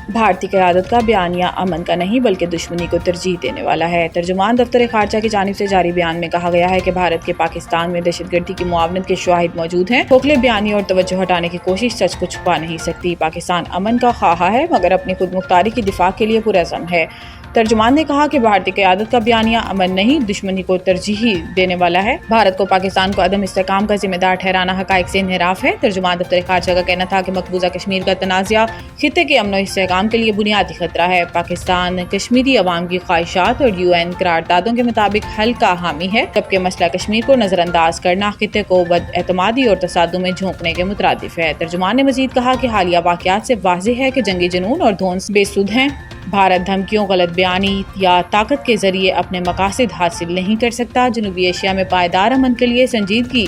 بھارتی قیادت کا بیانیہ امن کا نہیں بلکہ دشمنی کو ترجیح دینے والا ہے۔ ترجمان دفتر خارجہ کی جانب سے جاری بیان میں کہا گیا ہے کہ بھارت کے پاکستان میں دہشت گردی کی معاونت کے شواہد موجود ہیں۔ کھوکھلے بیانیے اور توجہ ہٹانے کی کوشش سچ کو چھپا نہیں سکتی۔ پاکستان امن کا خواہاں ہے مگر اپنی خود مختاری کی دفاع کے لیے پرعزم ہے۔ ترجمان نے کہا کہ بھارتی قیادت کا بیانیہ امن نہیں دشمنی کو ترجیح دینے والا ہے۔ بھارت کو پاکستان کو عدم استحکام کا ذمہ دار ٹھہرانا حقائق سے انحراف ہے۔ ترجمان دفتر خارجہ کا کہنا تھا کہ مقبوضہ کشمیر کا تنازعہ خطے کے امن و استحکام کے لیے بنیادی خطرہ ہے۔ پاکستان کشمیری عوام کی خواہشات اور UN قراردادوں کے مطابق حل کا حامی ہے، جبکہ مسئلہ کشمیر کو نظر انداز کرنا خطے کو بد اعتمادی اور تصادم میں جھونکنے کے مترادف ہے۔ ترجمان نے مزید کہا کہ حالیہ واقعات سے واضح ہے کہ جنگی جنون اور دھونس بے سود ہیں۔ بھارت دھمکیوں، غلط بیانی یا طاقت کے ذریعے اپنے مقاصد حاصل نہیں کر سکتا۔ جنوبی ایشیا میں پائیدار امن کے لیے سنجیدگی،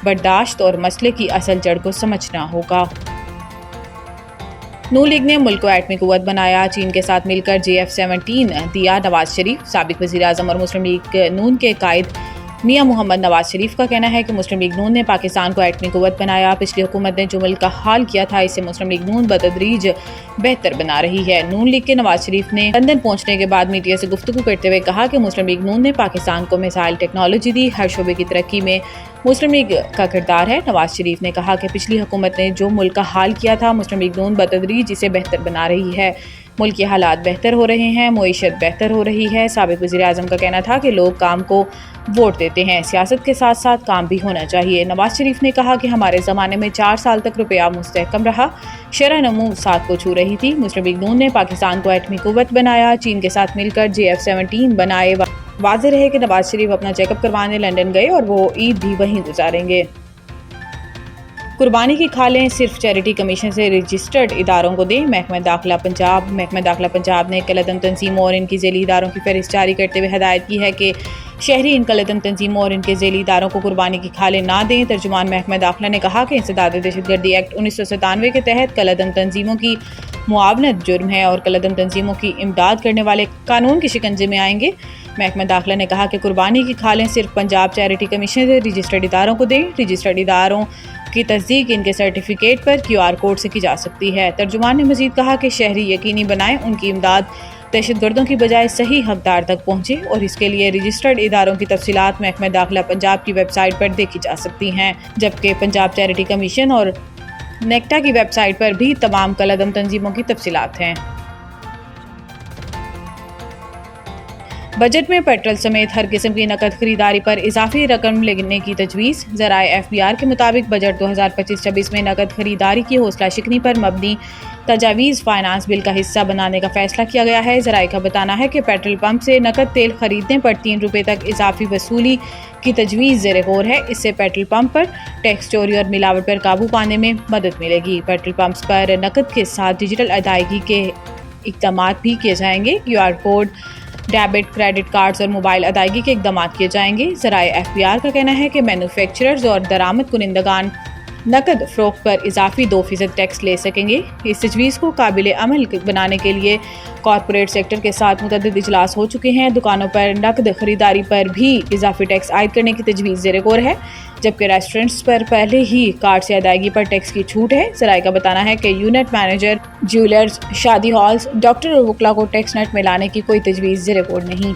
برداشت اور مسئلے کی اصل جڑ کو سمجھنا ہوگا۔ نون لیگ نے ملک کو ایٹمی قوت بنایا، چین کے ساتھ مل کر JF-17 دیا۔ نواز شریف۔ سابق وزیر اعظم اور مسلم لیگ نون کے قائد میاں محمد نواز شریف کا کہنا ہے کہ مسلم لیگ نون نے پاکستان کو ایٹمی قوت بنایا۔ پچھلی حکومت نے جو ملک کا حال کیا تھا اسے مسلم لیگ نون بتدریج بہتر بنا رہی ہے۔ نون لیگ کے نواز شریف نے لندن پہنچنے کے بعد میڈیا سے گفتگو کرتے ہوئے کہا کہ مسلم لیگ نون نے پاکستان کو میزائل ٹیکنالوجی دی، ہر شعبے کی ترقی میں مسلم لیگ کا کردار ہے۔ نواز شریف نے کہا کہ پچھلی حکومت نے جو ملک کا حال کیا تھا مسلم لیگ نون بتدریج اسے بہتر بنا رہی ہے۔ ملک کے حالات بہتر ہو رہے ہیں، معیشت بہتر ہو رہی ہے۔ سابق وزیر اعظم کا کہنا تھا کہ لوگ کام کو ووٹ دیتے ہیں، سیاست کے ساتھ ساتھ کام بھی ہونا چاہیے۔ نواز شریف نے کہا کہ ہمارے زمانے میں 4 سال تک روپیہ مستحکم رہا، شرح نمو 7 کو چھو رہی تھی۔ مسلم لیگ نون نے پاکستان کو ایٹمی قوت بنایا، چین کے ساتھ مل کر JF-17 بنائے۔ واضح رہے کہ نواز شریف اپنا چیک اپ کروانے لندن گئے اور وہ عید بھی وہیں گزاریں گے۔ قربانی کی کھالیں صرف چیریٹی کمیشن سے رجسٹرڈ اداروں کو دیں، محکمہ داخلہ پنجاب۔ محکمہ داخلہ پنجاب نے کالعدم تنظیموں اور ان کی ذیلی اداروں کی فہرست جاری کرتے ہوئے ہدایت کی ہے کہ شہری ان کالعدم تنظیموں اور ان کے ذیلی اداروں کو قربانی کی کھالیں نہ دیں۔ ترجمان محکمہ داخلہ نے کہا کہ انسداد دہشت گردی ایکٹ 1997 کے تحت کالعدم تنظیموں کی معاونت جرم ہے اور کالعدم تنظیموں کی امداد کرنے والے قانون کے شکنجے میں آئیں گے۔ محکمہ داخلہ نے کہا کہ قربانی کی کھالیں صرف پنجاب چیریٹی کمیشن سے رجسٹرڈ اداروں کو دیں۔ رجسٹرڈ اداروں کی تصدیق ان کے سرٹیفکیٹ پر QR کوڈ سے کی جا سکتی ہے۔ ترجمان نے مزید کہا کہ شہری یقینی بنائیں ان کی امداد دہشت گردوں کی بجائے صحیح حقدار تک پہنچے اور اس کے لیے رجسٹرڈ اداروں کی تفصیلات محکمہ داخلہ پنجاب کی ویب سائٹ پر دیکھی جا سکتی ہیں، جبکہ پنجاب چیریٹی کمیشن اور نیکٹا کی ویب سائٹ پر بھی تمام کالعدم تنظیموں کی تفصیلات ہیں۔ بجٹ میں پیٹرول سمیت ہر قسم کی نقد خریداری پر اضافی رقم لینے کی تجویز۔ ذرائع FBR کے مطابق بجٹ 2025-26 میں نقد خریداری کی حوصلہ شکنی پر مبنی تجاویز فائنانس بل کا حصہ بنانے کا فیصلہ کیا گیا ہے۔ ذرائع کا بتانا ہے کہ پیٹرول پمپ سے نقد تیل خریدنے پر 3 روپے تک اضافی وصولی کی تجویز زیر غور ہے۔ اس سے پیٹرول پمپ پر ٹیکس چوری اور ملاوٹ پر قابو پانے میں مدد ملے گی۔ پیٹرول پمپس پر نقد کے ساتھ ڈیجیٹل ادائیگی کے اقدامات بھی کیے جائیں گے۔ QR code, debit, credit cards اور موبائل ادائیگی کے اقدامات کیے جائیں گے۔ ذرائع FBR کا کہنا ہے کہ مینوفیکچررز اور درآمد کنندگان نقد فروخت پر اضافی 2% ٹیکس لے سکیں گے۔ اس تجویز کو قابل عمل بنانے کے لیے کارپوریٹ سیکٹر کے ساتھ متعدد اجلاس ہو چکے ہیں۔ دکانوں پر نقد خریداری پر بھی اضافی ٹیکس عائد کرنے کی تجویز زیر غور ہے، جبکہ ریسٹورنٹس پر پہلے ہی کارڈ سے ادائیگی پر ٹیکس کی چھوٹ ہے۔ ذرائع کا بتانا ہے کہ یونٹ مینیجر، جیولرز، شادی ہالز، ڈاکٹر اور وکلاء کو ٹیکس نیٹ میں لانے کی کوئی تجویز زیر غور نہیں۔